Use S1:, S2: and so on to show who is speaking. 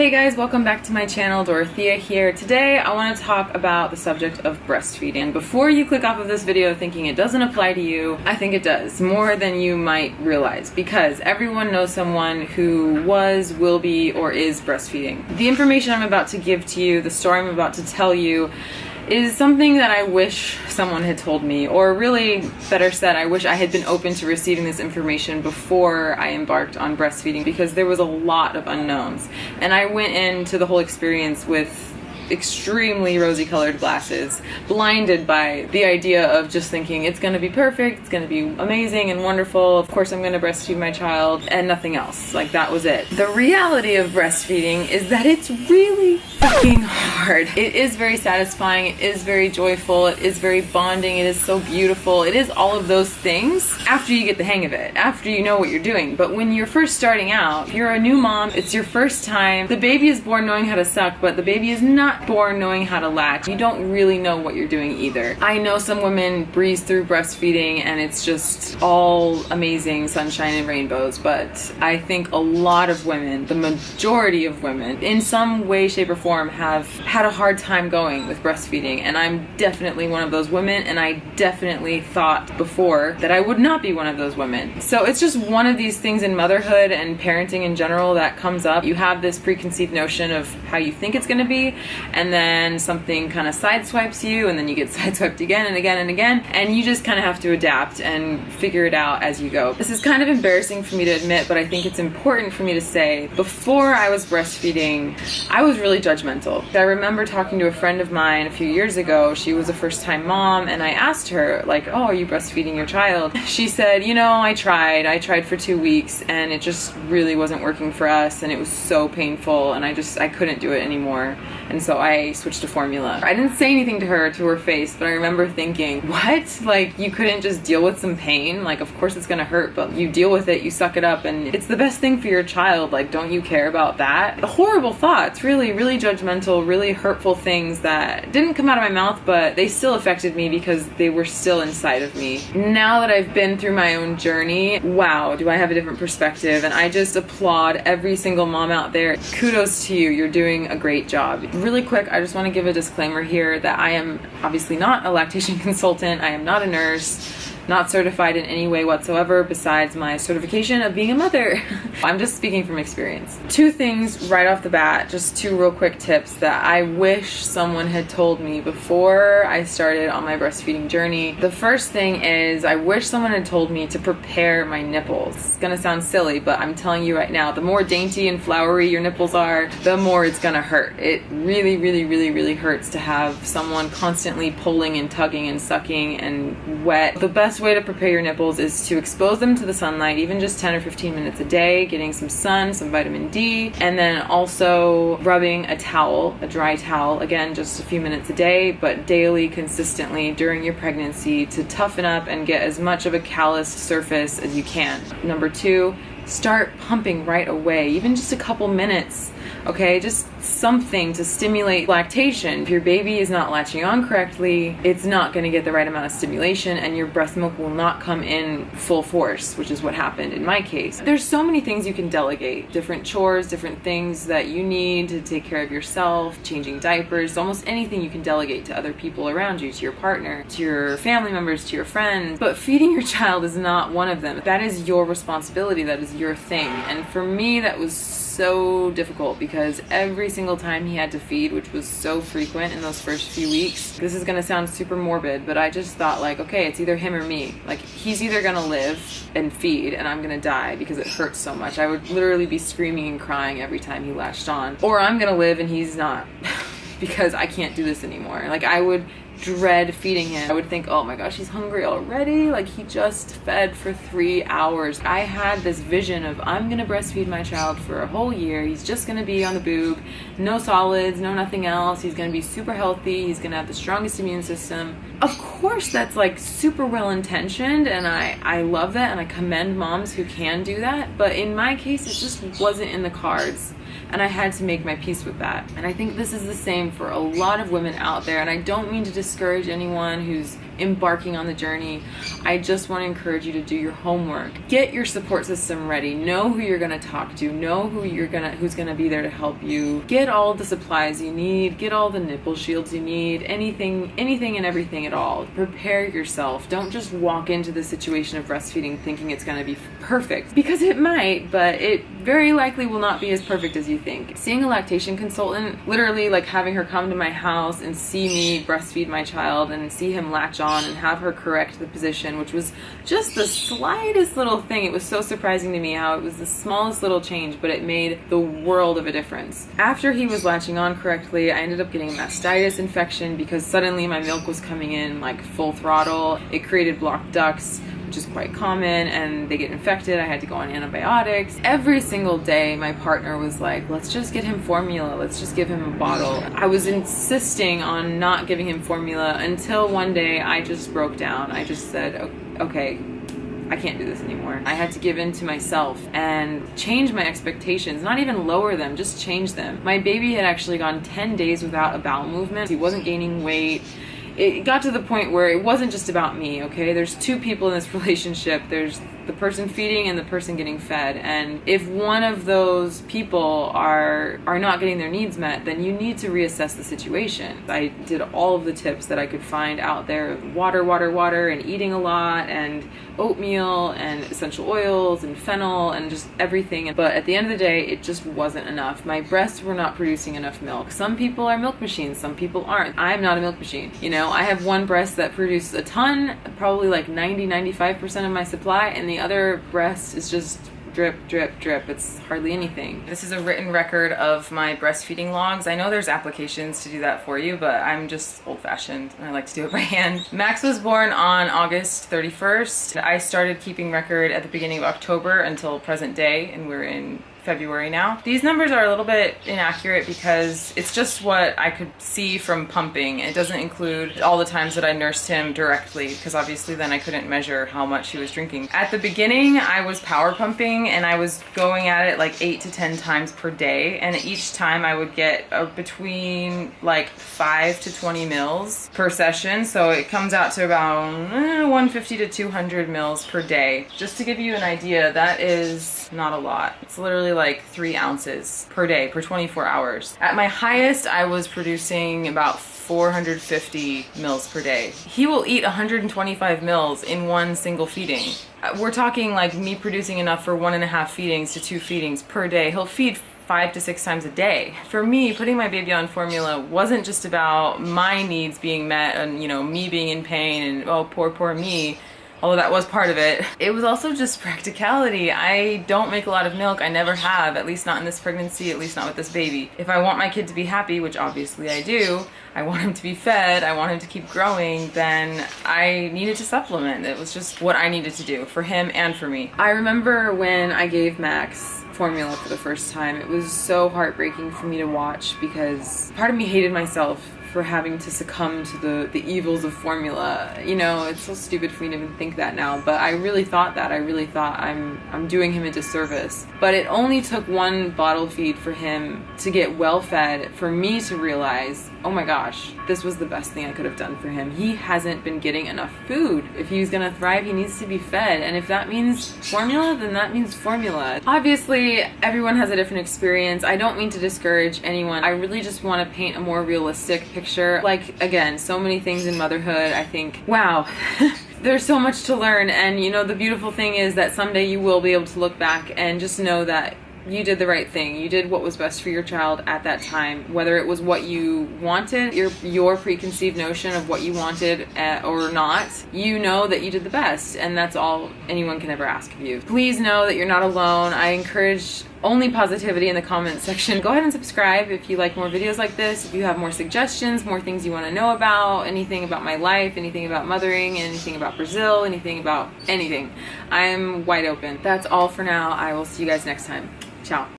S1: Hey guys, welcome back to my channel. Dorothea here. Today I want to talk about the subject of breastfeeding. Before you click off of this video thinking it doesn't apply to you, I think it does, more than you might realize, because everyone knows someone who was, will be, or is breastfeeding. The information I'm about to give to you, the story I'm about to tell you, is something that I wish someone had told me, or really, better said, I wish I had been open to receiving this information before I embarked on breastfeeding, because there was a lot of unknowns. And I went into the whole experience with extremely rosy-colored glasses, blinded by the idea of just thinking it's going to be perfect, it's going to be amazing and wonderful, of course I'm going to breastfeed my child, and nothing else. Like, that was it. The reality of breastfeeding is that it's really fucking hard. It is very satisfying, it is very joyful, it is very bonding, it is so beautiful, it is all of those things after you get the hang of it, after you know what you're doing. But when you're first starting out, if you're a new mom, it's your first time, the baby is born knowing how to suck, but the baby is not born knowing how to latch. You don't really know what you're doing either. I know some women breeze through breastfeeding and it's just all amazing sunshine and rainbows, but I think a lot of women, the majority of women, in some way, shape, or form have had a hard time going with breastfeeding, and I'm definitely one of those women, and I definitely thought before that I would not be one of those women. So it's just one of these things in motherhood and parenting in general that comes up. You have this preconceived notion of how you think it's going to be, and then something kind of sideswipes you, and then you get sideswiped again and again and again, and you just kind of have to adapt and figure it out as you go. This is kind of embarrassing for me to admit, but I think it's important for me to say, before I was breastfeeding, I was really judgmental. I remember talking to a friend of mine a few years ago. She was a first-time mom, and I asked her, like, oh, are you breastfeeding your child? She said, you know, I tried for 2 weeks, and it just really wasn't working for us, and it was so painful, and I couldn't do it anymore. And so I switched to formula. I didn't say anything to her face, but I remember thinking, what? Like, you couldn't just deal with some pain? Like, of course it's gonna hurt, but you deal with it, you suck it up, and it's the best thing for your child. Like, don't you care about that? Horrible thoughts, really, really judgmental, really hurtful things that didn't come out of my mouth, but they still affected me because they were still inside of me. Now that I've been through my own journey, wow, do I have a different perspective, and I just applaud every single mom out there. Kudos to you, you're doing a great job. Really quick, I just want to give a disclaimer here that I am obviously not a lactation consultant. I am not a nurse, not certified in any way whatsoever besides my certification of being a mother. I'm just speaking from experience. Two things right off the bat, just two real quick tips that I wish someone had told me before I started on my breastfeeding journey. The first thing is, I wish someone had told me to prepare my nipples. It's gonna sound silly, but I'm telling you right now, the more dainty and flowery your nipples are, the more it's gonna hurt. It really, really, really, really hurts to have someone constantly pulling and tugging and sucking and wet. The best way to prepare your nipples is to expose them to the sunlight, even just 10 or 15 minutes a day, getting some sun, some vitamin D, and then also rubbing a towel, a dry towel, again, just a few minutes a day, but daily, consistently during your pregnancy to toughen up and get as much of a calloused surface as you can. Number two, start pumping right away, even just a couple minutes. Okay, just something to stimulate lactation. If your baby is not latching on correctly, it's not going to get the right amount of stimulation, and your breast milk will not come in full force, which is what happened in my case. There's so many things you can delegate, different chores, different things that you need to take care of yourself, changing diapers, almost anything you can delegate to other people around you, to your partner, to your family members, to your friends. But feeding your child is not one of them. That is your responsibility, that is your thing. And for me, that was so difficult because every single time he had to feed, which was so frequent in those first few weeks, this is gonna sound super morbid, but I just thought, like, okay, it's either him or me. Like, he's either gonna live and feed and I'm gonna die because it hurts so much. I would literally be screaming and crying every time he latched on, or I'm gonna live and he's not because I can't do this anymore. Like, I would dread feeding him. I would think, oh my gosh, he's hungry already. Like, he just fed for 3 hours. I had this vision of, I'm gonna breastfeed my child for a whole year. He's just gonna be on the boob, no solids, no nothing else. He's gonna be super healthy. He's gonna have the strongest immune system. Of course, that's like super well intentioned, and I love that, and I commend moms who can do that. But in my case, it just wasn't in the cards. And I had to make my peace with that. And I think this is the same for a lot of women out there. And I don't mean to discourage anyone who's embarking on the journey, I just want to encourage you to do your homework. Get your support system ready. Know who you're going to talk to. Know who's going to be there to help you. Get all the supplies you need. Get all the nipple shields you need. Anything and everything at all. Prepare yourself. Don't just walk into the situation of breastfeeding thinking it's going to be perfect, because it might, but it very likely will not be as perfect as you think. Seeing a lactation consultant, literally like having her come to my house and see me breastfeed my child and see him latch on and have her correct the position, which was just the slightest little thing. It was so surprising to me how it was the smallest little change, but it made the world of a difference. After he was latching on correctly, I ended up getting a mastitis infection because suddenly my milk was coming in like full throttle. It created blocked ducts, which is quite common, and they get infected. I had to go on antibiotics. Every single day my partner was like, let's just get him formula, let's just give him a bottle. I was insisting on not giving him formula until one day I just broke down. I just said, okay, I can't do this anymore. I had to give in to myself and change my expectations, not even lower them, just change them. My baby had actually gone 10 days without a bowel movement. He wasn't gaining weight. It got to the point where it wasn't just about me, okay? There's two people in this relationship. There's the person feeding and the person getting fed. And if one of those people are not getting their needs met, then you need to reassess the situation. I did all of the tips that I could find out there. Water, and eating a lot, and oatmeal, and essential oils, and fennel, and just everything. But at the end of the day, it just wasn't enough. My breasts were not producing enough milk. Some people are milk machines, some people aren't. I'm not a milk machine. You know, I have one breast that produces a ton, probably like 90-95% of my supply, and the other breast is just drip, drip, drip. It's hardly anything. This is a written record of my breastfeeding logs. I know there's applications to do that for you, but I'm just old-fashioned and I like to do it by hand. Max was born on August 31st. I started keeping record at the beginning of October until present day, and we're in February now. These numbers are a little bit inaccurate because it's just what I could see from pumping. It doesn't include all the times that I nursed him directly, because obviously then I couldn't measure how much he was drinking. At the beginning, I was power pumping and I was going at it like 8 to 10 times per day, and each time I would get between like 5 to 20 mils per session, so it comes out to about 150 to 200 mils per day. Just to give you an idea, that is not a lot. It's literally like 3 ounces per day, per 24 hours. At my highest, I was producing about 450 mils per day. He will eat 125 mils in one single feeding. We're talking like me producing enough for 1.5 feedings to 2 feedings per day. He'll feed 5 to 6 times a day. For me, putting my baby on formula wasn't just about my needs being met and, you know, me being in pain and, oh, poor me. Although that was part of it. It was also just practicality. I don't make a lot of milk. I never have, at least not in this pregnancy, at least not with this baby. If I want my kid to be happy, which obviously I do, I want him to be fed, I want him to keep growing, then I needed to supplement. It was just what I needed to do for him and for me. I remember when I gave Max formula for the first time, it was so heartbreaking for me to watch because part of me hated myself for having to succumb to the evils of formula. You know, it's so stupid for me to even think that now, but I really thought that. I really thought I'm doing him a disservice. But it only took one bottle feed for him to get well fed for me to realize, oh my gosh, this was the best thing I could have done for him. He hasn't been getting enough food. If he's gonna thrive, he needs to be fed. And if that means formula, then that means formula. Obviously, everyone has a different experience. I don't mean to discourage anyone. I really just want to paint a more realistic picture. Like, again, so many things in motherhood, I think, wow. There's so much to learn, and you know, the beautiful thing is that someday you will be able to look back and just know that you did the right thing. You did what was best for your child at that time, whether it was what you wanted, your preconceived notion of what you wanted or not. You know that you did the best, and that's all anyone can ever ask of you. Please know that you're not alone. I encourage only positivity in the comments section. Go ahead and subscribe if you like more videos like this, if you have more suggestions, more things you want to know about, anything about my life, anything about mothering, anything about Brazil, anything about anything. I'm wide open. That's all for now. I will see you guys next time. Ciao.